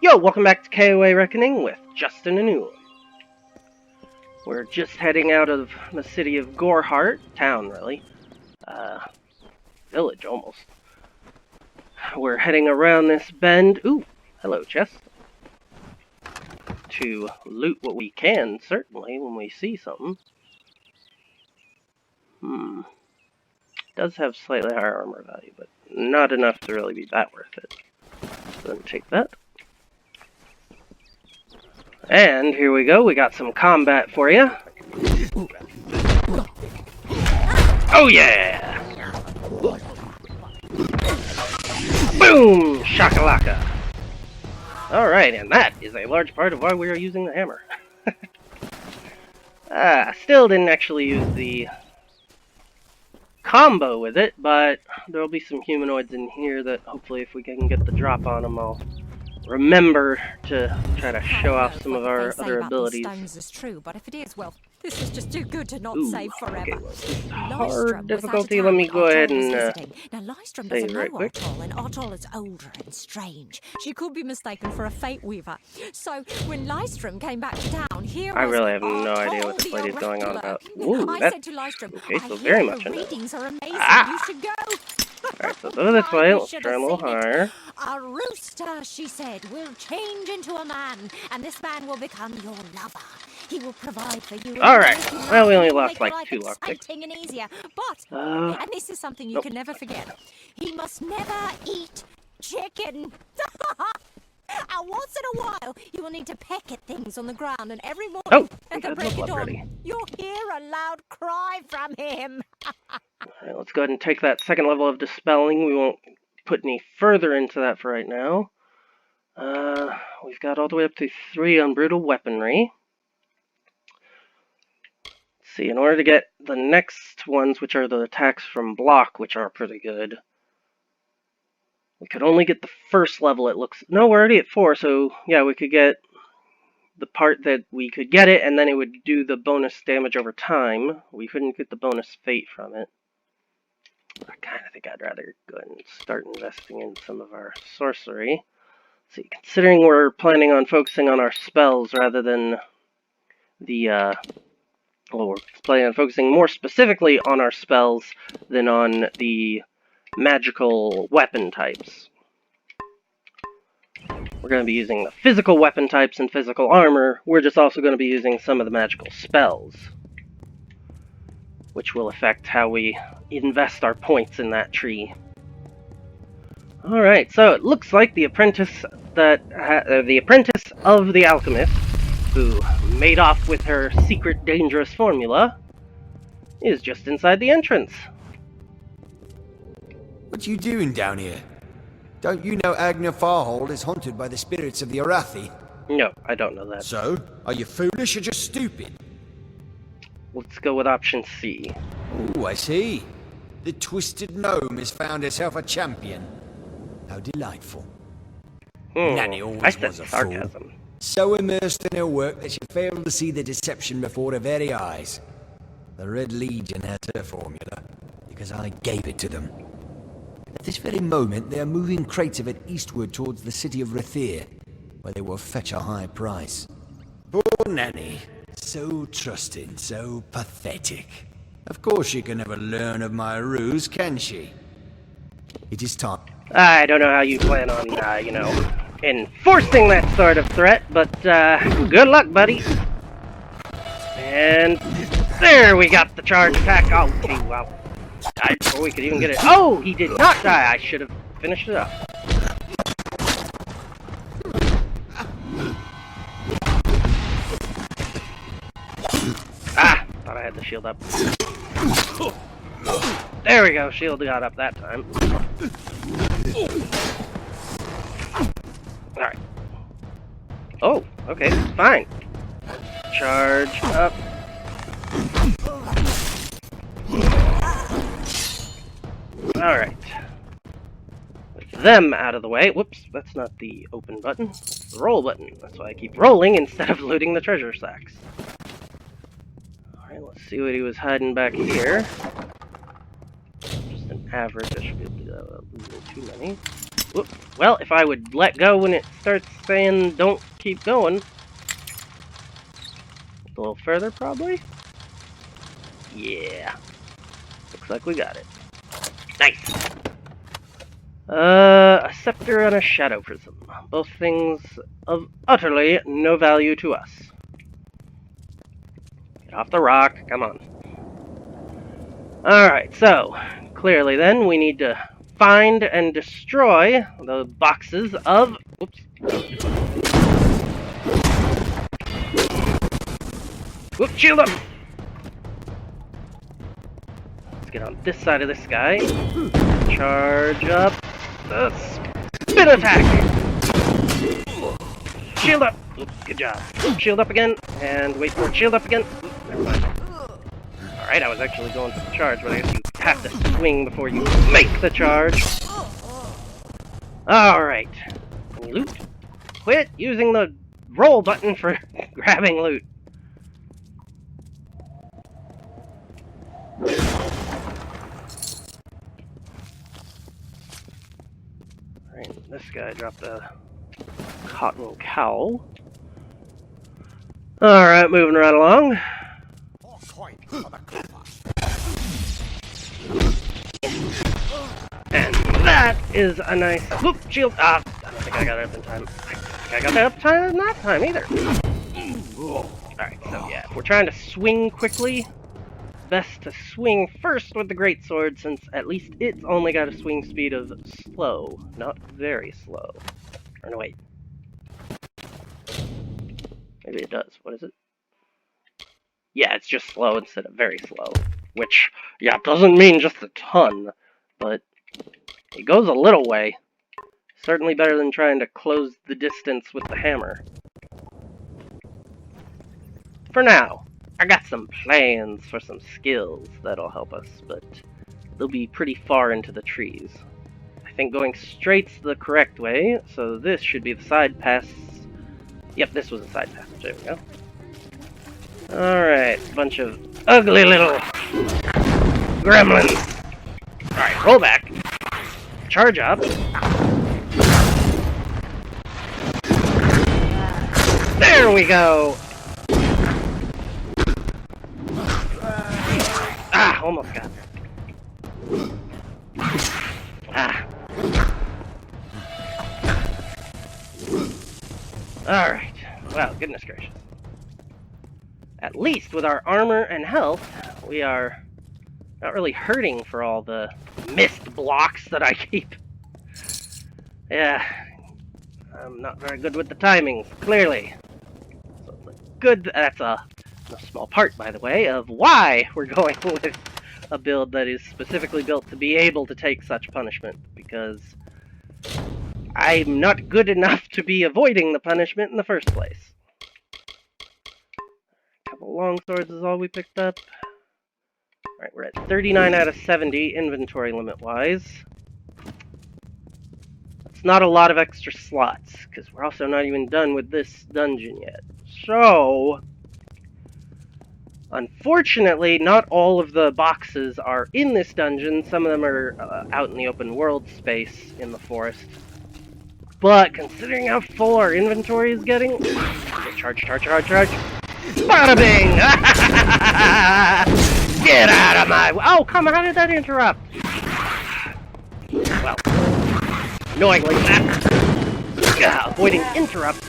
Yo, welcome back to KOA Reckoning with Justin and Agnur. We're just heading out of the city of Gorhart, town really, village almost. We're heading around this bend, ooh, hello chest, to loot what we can, certainly, when we see something. Does have slightly higher armor value, but not enough to really be that worth it. So then take that. And here we go, we got some combat for you. Oh yeah! Boom! Shakalaka! Alright, and that is a large part of why we are using the hammer. Still didn't actually use the combo with it, but there'll be some humanoids in here that hopefully if we can get the drop on them, I'll remember to try to show off some of our other abilities. Stones is true, but if it is, well, this is just too good to not save forever. Okay, well, hard difficulty. Let me go ahead and now Lystrom doesn't know Artol, and Artol is older and strange. She could be mistaken for a fate weaver. So when Lystrom came back to town, here I was really have no Artol idea what this lady's going on about. Ooh, I that's said to Lystrom, okay, so I very hear much your I know. readings are amazing. You should go. Alright, so go this way. Let's try a little higher. A rooster, she said, will change into a man, and this man will become your lover. He will provide for you. Alright, well, we only lost like 2 lockpicks. Exciting and easier, but, and this is something you can never forget, he must never eat chicken. And once in a while, you will need to peck at things on the ground, and every morning at the break of dawn, you'll hear a loud cry from him. Alright, let's go ahead and take that second level of dispelling. We won't put any further into that for right now. We've got all the way up to 3 on brutal weaponry. Let's see, in order to get the next ones, which are the attacks from block, which are pretty good, we could only get the first level, it looks. No, we're already at 4, so yeah, we could get the part that we could get it, and then it would do the bonus damage over time. We couldn't get the bonus fate from it. I kind of think I'd rather go ahead and start investing in some of our sorcery. Let's see, considering we're planning on focusing on our spells rather than the, well, we're planning on focusing more specifically on our spells than on the magical weapon types. We're going to be using the physical weapon types and physical armor. We're just also going to be using some of the magical spells, which will affect how we invest our points in that tree. Alright, so it looks like the apprentice the apprentice of the alchemist, who made off with her secret dangerous formula, is just inside the entrance. What you doing down here? Don't you know Agnur Farhal is haunted by the spirits of the Arathi? No, I don't know that. So, are you foolish or just stupid? Let's go with option C. Oh, I see. The Twisted Gnome has found herself a champion. How delightful. Nanny always was a fool. So immersed in her work that she failed to see the deception before her very eyes. The Red Legion has her formula, because I gave it to them. At this very moment, they are moving crates of it eastward towards the city of Rathir, where they will fetch a high price. Poor Nanny. So trusting, so pathetic. Of course she can never learn of my ruse, can she? It is time. I don't know how you plan on, enforcing that sort of threat, but, good luck, buddy. And there we got the charge attack. Oh, gee, wow. Died before we could even get it. Oh, he did not die. I should have finished it up. Ah, thought I had the shield up. There we go, shield got up that time. Alright. Oh, okay, fine. Charge up. Alright. With them out of the way. Whoops, that's not the open button. It's the roll button. That's why I keep rolling instead of looting the treasure sacks. Alright, let's see what he was hiding back here. Just an average. I should be able to do too many. Whoop. Well, if I would let go when it starts saying don't keep going. A little further, probably? Yeah. Looks like we got it. Nice! A scepter and a shadow prism. Both things of utterly no value to us. Get off the rock, come on. Alright, so, clearly then, we need to find and destroy the boxes of... Whoops. Whoop, shield up! Let's get on this side of this guy. Charge up the spin attack! Shield up! Oops, good job. Shield up again, and wait for it. Shield up again. Never mind. Alright, I was actually going for the charge, but I guess you have to swing before you make the charge. Alright. Any loot? Quit using the roll button for grabbing loot. Alright, this guy dropped a cotton cowl. Alright, moving right along. And that is a nice whoop shield. Ah, I don't think I got it up in time. I think I got that up time in that time either. Alright, so yeah, if we're trying to swing quickly, best to swing first with the greatsword, since at least it's only got a swing speed of slow, not very slow. Or no, wait. Maybe it does. What is it? Yeah, it's just slow instead of very slow. Which, yeah, doesn't mean just a ton, but it goes a little way. Certainly better than trying to close the distance with the hammer. For now, I got some plans for some skills that'll help us, but they'll be pretty far into the trees. I think going straight's the correct way, so this should be the side pass. Yep, this was a side pass. There we go. Alright, bunch of ugly little gremlins. Alright, roll back. Charge up. There we go! Ah, almost got there. Ah. Alright. Well, goodness gracious. At least with our armor and health, we are not really hurting for all the mist blocks that I keep. Yeah. I'm not very good with the timings, clearly. So it's a good... That's a small part, by the way, of why we're going with a build that is specifically built to be able to take such punishment, because I'm not good enough to be avoiding the punishment in the first place. A couple long swords is all we picked up. Alright, we're at 39 out of 70 inventory limit-wise. That's not a lot of extra slots, because we're also not even done with this dungeon yet. So, unfortunately, not all of the boxes are in this dungeon. Some of them are out in the open world space in the forest. But considering how full our inventory is getting... Charge, charge, charge, charge! Bada bing! Get out of my... Oh, come on, how did that interrupt? Well, annoyingly, avoiding interrupts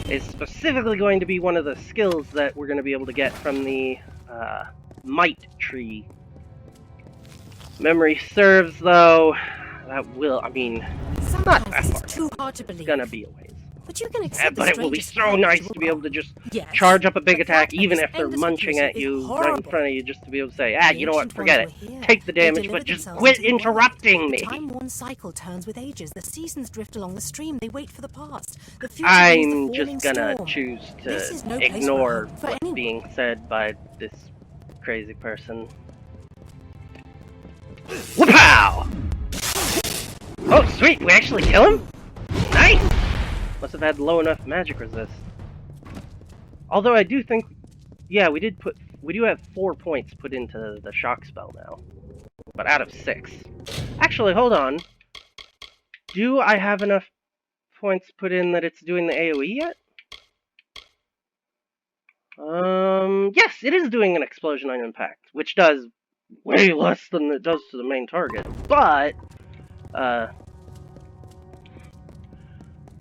is specifically going to be one of the skills that we're going to be able to get from the might tree. Memory serves, though, that will, I mean, not that far. It's too hard to believe. It's gonna be a ways. But you can accept But it will be so nice to be able to just charge up a big attack, even if they're munching at you right in front of you, just to be able to say, ah, you know what, forget it. Take the damage, but just quit interrupting me. The time-worn cycle turns with ages. The seasons drift along the stream. They wait for the past. The future I'm just gonna choose to ignore what's being said by this crazy person. Whoop-pow! Oh, sweet, we actually kill him? Nice! Must have had low enough magic resist. Although I do think, yeah, we do have 4 points put into the shock spell now. But out of 6. Actually, hold on. do I have enough points put in that it's doing the AoE yet? Yes, it is doing an explosion on impact, which does way less than it does to the main target. But, and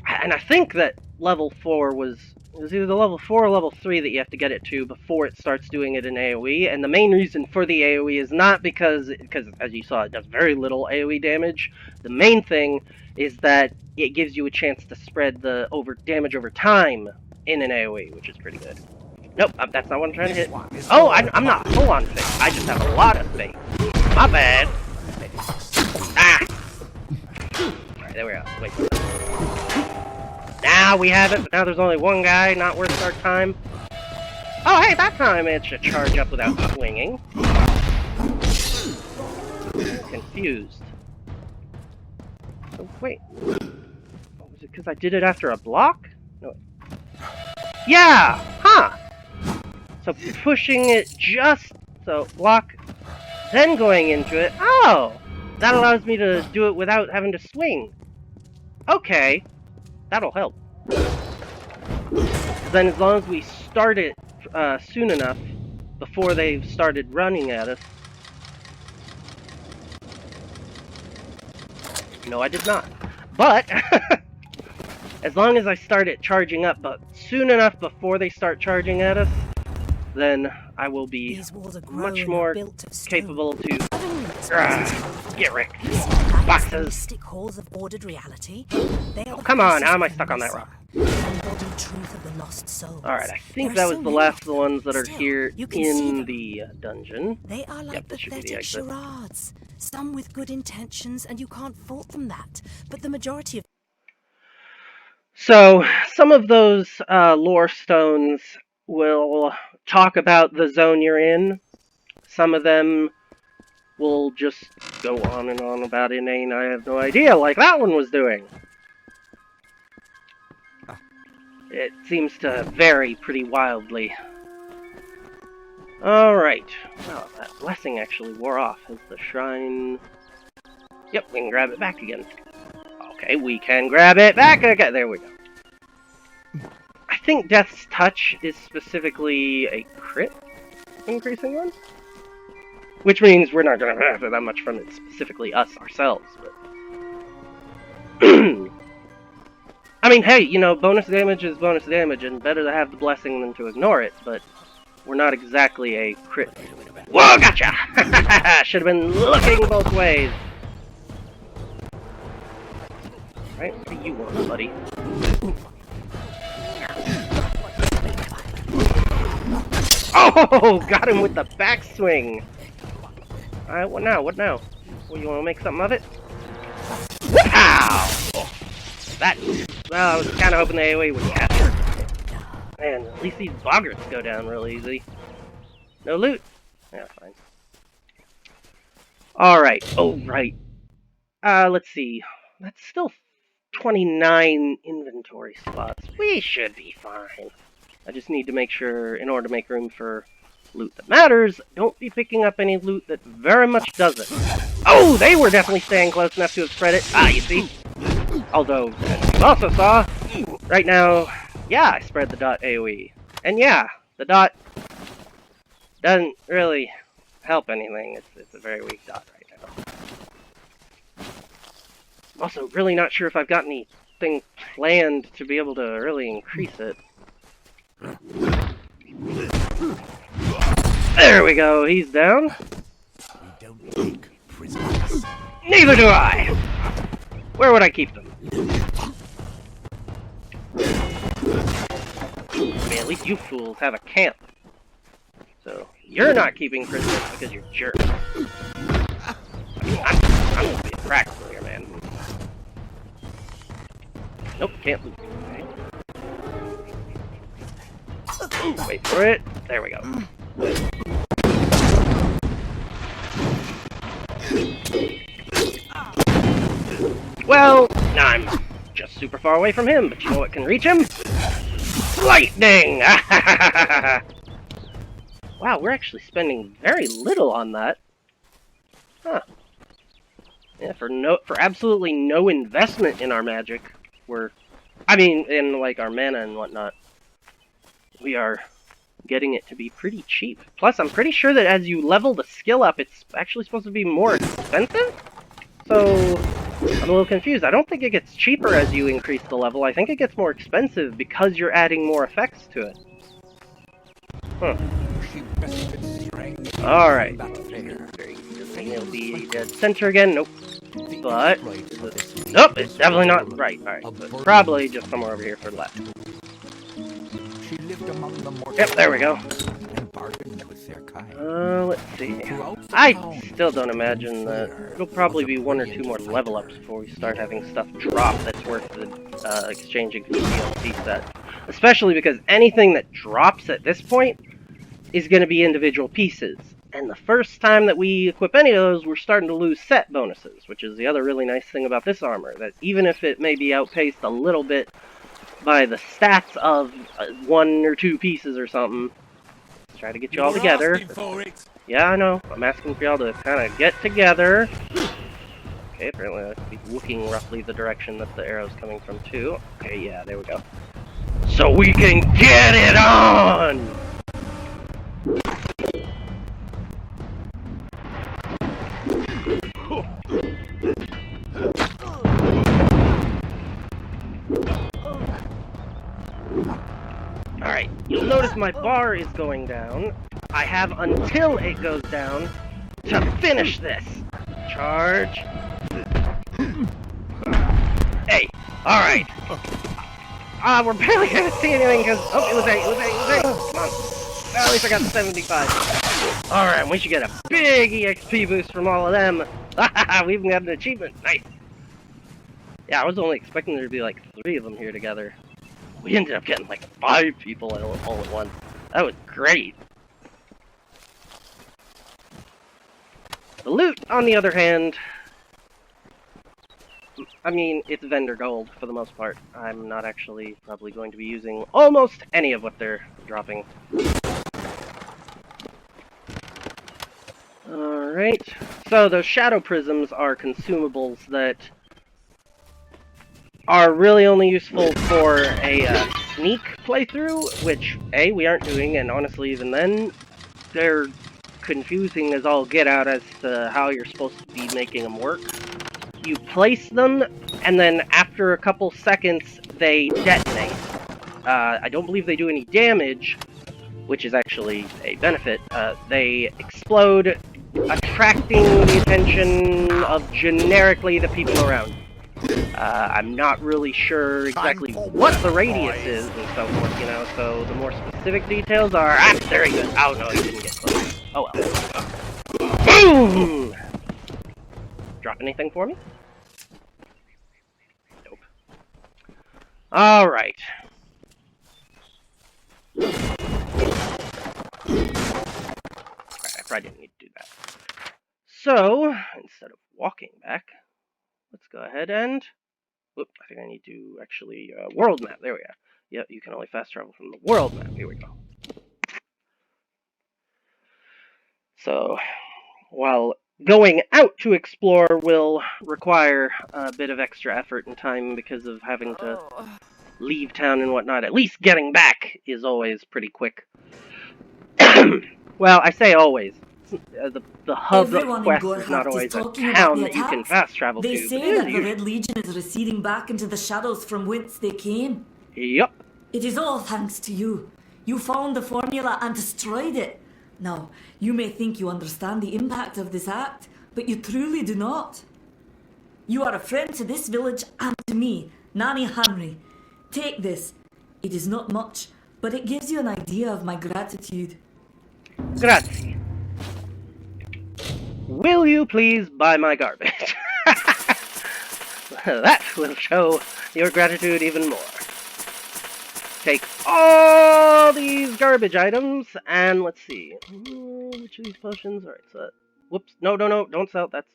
I think that level 4 was either the level 4 or level 3 that you have to get it to before it starts doing it in AoE, and the main reason for the AoE is not because as you saw, it does very little AoE damage. The main thing is that it gives you a chance to spread the damage over time in an AoE, which is pretty good. Nope, that's not what I'm trying to hit. Oh, I'm not full on fake. I just have a lot of fake. My bad. Ah! Alright, there we go. Wait. Now we have it, but now there's only one guy, not worth our time. Oh, hey, that time it should charge up without swinging. I'm confused. Oh, wait. Was it because I did it after a block? No. Yeah! Huh! So pushing it just so block, then going into it. Oh! That allows me to do it without having to swing. Okay. That'll help. Then as long as we start it soon enough before they've started running at us. No, I did not. But as long as I start it charging up, but soon enough before they start charging at us, then I will be much more capable to get wrecked. Boxes. Halls of ordered reality. Oh, come on, how am I stuck on that rock? Alright, I think that was the last of the ones that are here in the dungeon. They are like pathetic charades. Some with good intentions, and you can't fault them that. But the majority of... So, some of those lore stones will talk about the zone you're in. Some of them will just go on and on about inane, I have no idea, like that one was doing. It seems to vary pretty wildly. Alright. Well, that blessing actually wore off. Is the shrine... Yep, we can grab it back again. Okay, we can grab it back again. There we go. I think Death's Touch is specifically a crit increasing one. Which means we're not going to benefit that much from it, specifically us, ourselves, but... I mean, hey, you know, bonus damage is bonus damage, and better to have the blessing than to ignore it, but we're not exactly a crit. Whoa, gotcha! Should have been looking both ways. Right, what do you want, buddy? Oh, got him with the backswing! Alright, what now? What now? Well, you want to make something of it? Wow! That... Well, I was kind of hoping the AoE would catch it. Man, at least these boggarts go down real easy. No loot? Yeah, fine. Alright, oh, right. Let's see. That's still 29 inventory slots. We should be fine. I just need to make sure, in order to make room for loot that matters, don't be picking up any loot that very much doesn't. Oh, they were definitely staying close enough to have spread it. Ah, you see? Although, as you also saw, right now, yeah, I spread the dot AoE. And yeah, the dot doesn't really help anything. It's a very weak dot right now. I'm also really not sure if I've got anything planned to be able to really increase it. There we go, he's down. We don't take prisoners. Neither do I! Where would I keep them? I mean, at least you fools have a camp. So, you're not keeping prisoners because you're jerks. I mean, I'm just being practical here, man. Nope, can't loot. Okay. Wait for it. There we go. Well, I'm just super far away from him, but you know what can reach him? Lightning! Wow, we're actually spending very little on that. Huh. Yeah, for absolutely no investment in our magic, in like our mana and whatnot, we are getting it to be pretty cheap. Plus, I'm pretty sure that as you level the skill up, it's actually supposed to be more expensive? So, I'm a little confused. I don't think it gets cheaper as you increase the level. I think it gets more expensive because you're adding more effects to it. Huh. Alright. It'll be dead center again. Nope. But, nope, it's definitely not right. Alright, so it's probably just somewhere over here for left. Yep, there we go. Let's see. I still don't imagine that. It'll probably be 1 or 2 more level ups before we start having stuff drop that's worth the exchanging for the DLC set. Especially because anything that drops at this point is going to be individual pieces. And the first time that we equip any of those, we're starting to lose set bonuses, which is the other really nice thing about this armor. That even if it may be outpaced a little bit by the stats of 1 or 2 pieces or something, let's try to get you all together. Yeah, I know. I'm asking for y'all to kind of get together. Okay, apparently I should be looking roughly the direction that the arrow's coming from, too. Okay, yeah, there we go. So we can get it on! Alright, you'll notice my bar is going down. I have until it goes down to finish this. Charge. Hey, alright. We're barely gonna see anything because, oh, it was 8. Come on. Well, at least I got 75. Alright, we should get a big EXP boost from all of them. We even got an achievement. Nice. Yeah, I was only expecting there to be like 3 of them here together. We ended up getting like 5 people all at once. That was great. The loot, on the other hand, I mean, it's vendor gold for the most part. I'm not actually probably going to be using almost any of what they're dropping. Alright, so those shadow prisms are consumables that are really only useful for a sneak playthrough, which, A, we aren't doing, and honestly, even then, they're confusing as all get out as to how you're supposed to be making them work. You place them, and then after a couple seconds, they detonate. I don't believe they do any damage, which is actually a benefit. They explode, attracting the attention of generically the people around. I'm not really sure exactly what the radius is and so forth, you know, so the more specific details are... Ah, there he goes. Oh, no, he didn't get close. Oh, well. Boom! Drop anything for me? Nope. Alright. I probably didn't need to do that. So, instead of walking back, let's go ahead and... Whoop, I think I need to actually... world map, there we are. Yep, you can only fast travel from the world map. Here we go. So, while going out to explore will require a bit of extra effort and time because of having to leave town and whatnot, at least getting back is always pretty quick. Well, I say always. The hub of quest is not always a town that you can fast travel to. They say that the Red Legion is receding back into the shadows from whence they came. Yup. It is all thanks to you. You found the formula and destroyed it. Now, you may think you understand the impact of this act, but you truly do not. You are a friend to this village and to me, Nanny Henry. Take this. It is not much, but it gives you an idea of my gratitude. Grazie. Will you please buy my garbage? That will show your gratitude even more. Take all these garbage items, and let's see. Which of these potions? Alright, so that... Whoops. No, don't sell. That's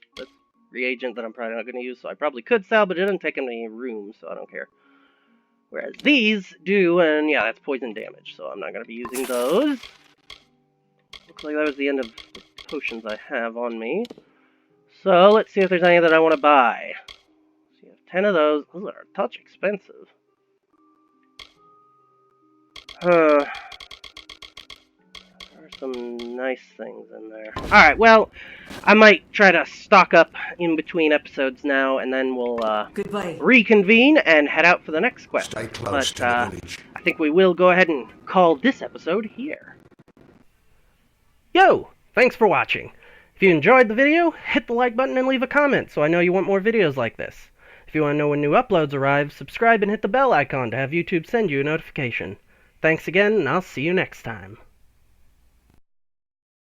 reagent that I'm probably not going to use, so I probably could sell, but it doesn't take any room, so I don't care. Whereas these do, and yeah, that's poison damage, so I'm not going to be using those. Looks like that was the end of the potions I have on me. So, let's see if there's any that I want to buy. So you have 10 of those. Those are a touch expensive. There are some nice things in there. Alright, well, I might try to stock up in between episodes now, and then we'll reconvene and head out for the next quest. Stay close to the village. I think we will go ahead and call this episode here. Yo! Thanks for watching. If you enjoyed the video, hit the like button and leave a comment so I know you want more videos like this. If you want to know when new uploads arrive, subscribe and hit the bell icon to have YouTube send you a notification. Thanks again, and I'll see you next time.